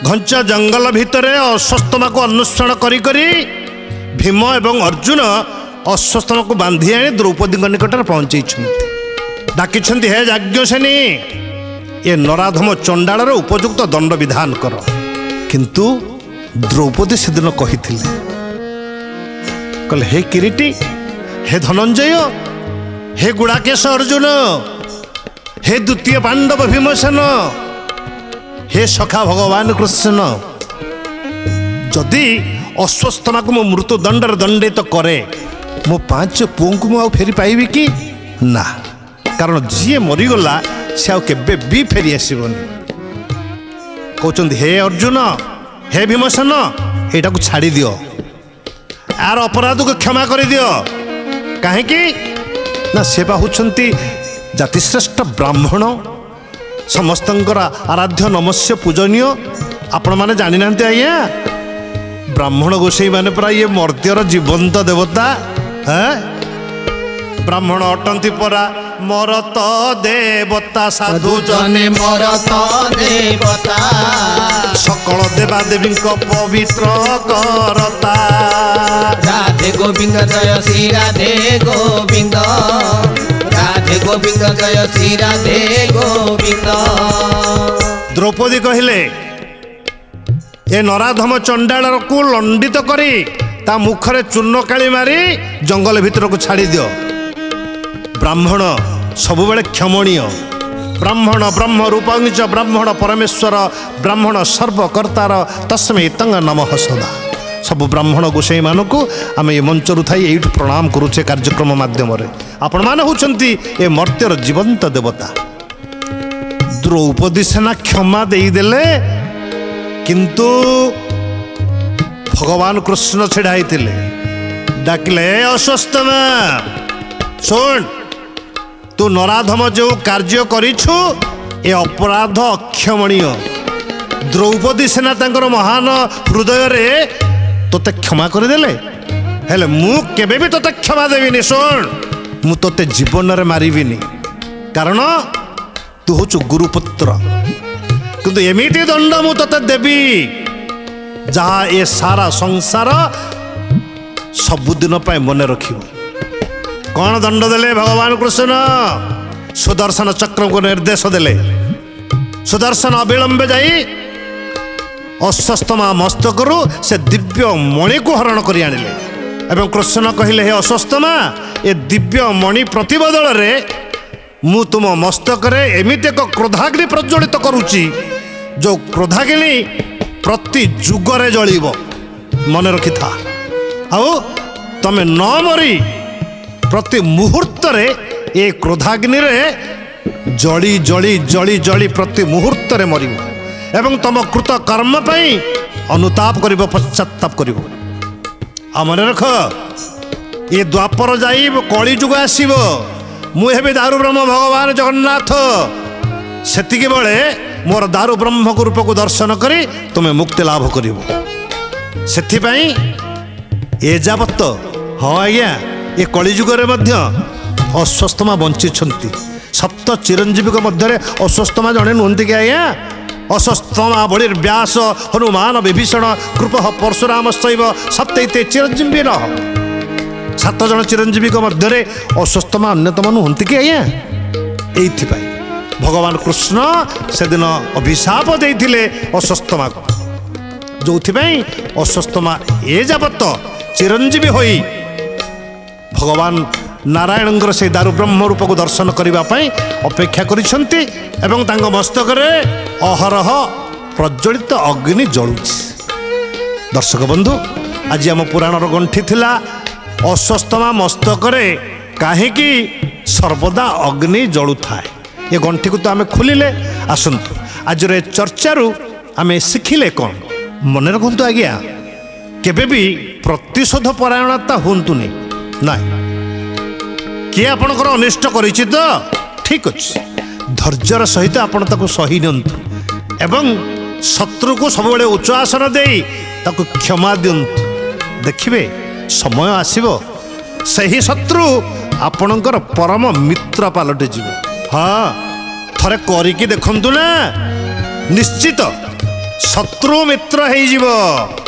घंच जंगल भितर अश्वत्थमा को अन्वेषण करी करी भीम एवं अर्जुन अश्वत्थमा को बांधी आनी द्रौपदी निकट पहुंचे डाकी हे याज्ञसेनी ये नराधम चंडाल उपयुक्त दंड विधान कर किंतु द्रौपदी से दिन कही कहले हे किरीटी हे धनंजय हे गुड़ाकेश अर्जुन हे द्वितीय पांडव भीमसेन हे सखा भगवान कृष्ण जदि अश्वत्थमा को मो मृत्यु दंडर दंडित करे मो 5 पुओं को मु फेरी पाइबी कि ना कारण जी मरीगला से आबे भी फेरी आसबनी कहते हे अर्जुन हे भीमसेन एटा को छाड़ी दियो यार अपराध को क्षमा कर दियो कहीं ना से होती जातिश्रेष्ठ ब्राह्मण समस्तंकर आराध्य नमस्य पूजनीय आपण मैंने जानी ना आज्ञा ब्राह्मण गोसाई माने परा ये मर्त्यर जीवंत देवता है ब्राह्मण अटंती परा मरत देवता साधु जने मरत देवता सकल देवा देवी पवित्र करता राधे गोविंद जय श्री राधे गोविंद राधे गोविंद जय श्री राधे गोविंद। द्रौपदी कहले ए नराधम चंडाल को लंडित करी ता मुखरे चूर्ण काली मारी जंगल भीतर को छाड़ी दियो ब्राह्मण सबुबले क्षमणीय ब्राह्मण ब्रह्म रूपंच ब्राह्मण परमेश्वर ब्राह्मण सर्वकर्तार तस्मै तंग नमः सदा सब ब्राह्मण गोसाई मानक आम ये मंचर थी ये प्रणाम करुचे कार्यक्रम मध्यम आपण मैंने होती ए मर्त्यर जीवंत देवता द्रौपदी सेना क्षमा देदेले किंतु भगवान कृष्ण छिड़ाई डाकिले अश्वत्थमा सुन तू नराधम जो कार्य करिछु ए अपराध अक्षमणीय द्रौपदी सेना तांकर महान हृदय रे तोते क्षमा करदेले हेले मु केबे भी तोते क्षमा देविनी सुन मु तोते जीवन रे मारिबिनी कारण तू होचु गुरुपुत्र किंतु एमिति दंड मु तोते देवी जहा ए सारा संसार सबुदिन पाए मन रखिबो कौन दंड देले भगवान कृष्ण सुदर्शन चक्र को निर्देश देले सुदर्शन अविलंबे जाई अश्वत्थमा मस्तकरू से दिव्य मणि को हरण करी आनिले एवं कृष्ण कहले हे अश्वत्थमा ए दिव्य मणि प्रतिबदल रे मु तुम मस्तक रे एमिति एक क्रोधाग्नि प्रज्वलित करुची जो क्रोधाग्नि प्रति जुगरे जलिब मन रखि था आउ तमे न मरी प्रति मुहूर्त रे ए क्रोधाग्नि रे जली जली जली जली प्रति मुहूर्त रे मरिब एवं तम कृत कर्म पई अनुताप करिब पश्चाताप करिब आ मन रख ये द्वापर जाई कली जुग आसीब मु हेबे दारु ब्रह्म भगवान जगन्नाथ सेतिके बेले मोर दारु ब्रह्म रूप को दर्शन करी तुम्हें मुक्ति लाभ करिब सेथिपई ए जाबत हाँ आज्ञा ये कलिजुग अश्वत्थमा बंची सप्त चिरंजीवी मध्य अश्वत्थमा जड़े नुहति कि आज्ञा अश्वत्थमा बलि व्यास हनुमान विभीषण कृप परशुराम शैव सप्तैते चिरंजीवी 7 जन चिरंजीवी मध्य अश्वत्थमा अन्यतम नुहति कि आज्ञा ये भगवान कृष्ण से दिन अभिशाप देते अश्वत्थमा को जो अश्वत्थमा ए जाबत चिरंजीवी होई भगवान नारायण से दारु ब्रह्म रूप को दर्शन करने अपेक्षा करिसेंती एवं तांग मस्तक रे अहरह प्रज्वलित अग्नि जलुछि। दर्शक बंधु आज आम पुराणर गंठी थिला अश्वत्थमा मस्तक रे काहेकि सर्वदा अग्नि जलु थाए ये गंठी को तो आम खोलिले आसंतु आज चर्चारू आम शिखिले कौन मन रखु आज्ञा केबे भी प्रतिशोध परायणता हुंतुनी ना किए आपणकर अनिष्ट करिछि तो ठीक अच्छे धैर्यर सहित आपण ताको सही नियंतु एवं शत्रु को सब उच्च आसन दे ताको क्षमा दियंतु देखिबे समय आसीबो सही शत्रु आपणकर परम मित्र पालटे जीव हाँ थरे करिकी देखंतु ना निश्चित ଶତ୍ରୁ ମିତ୍ର ହେଇଯିବ।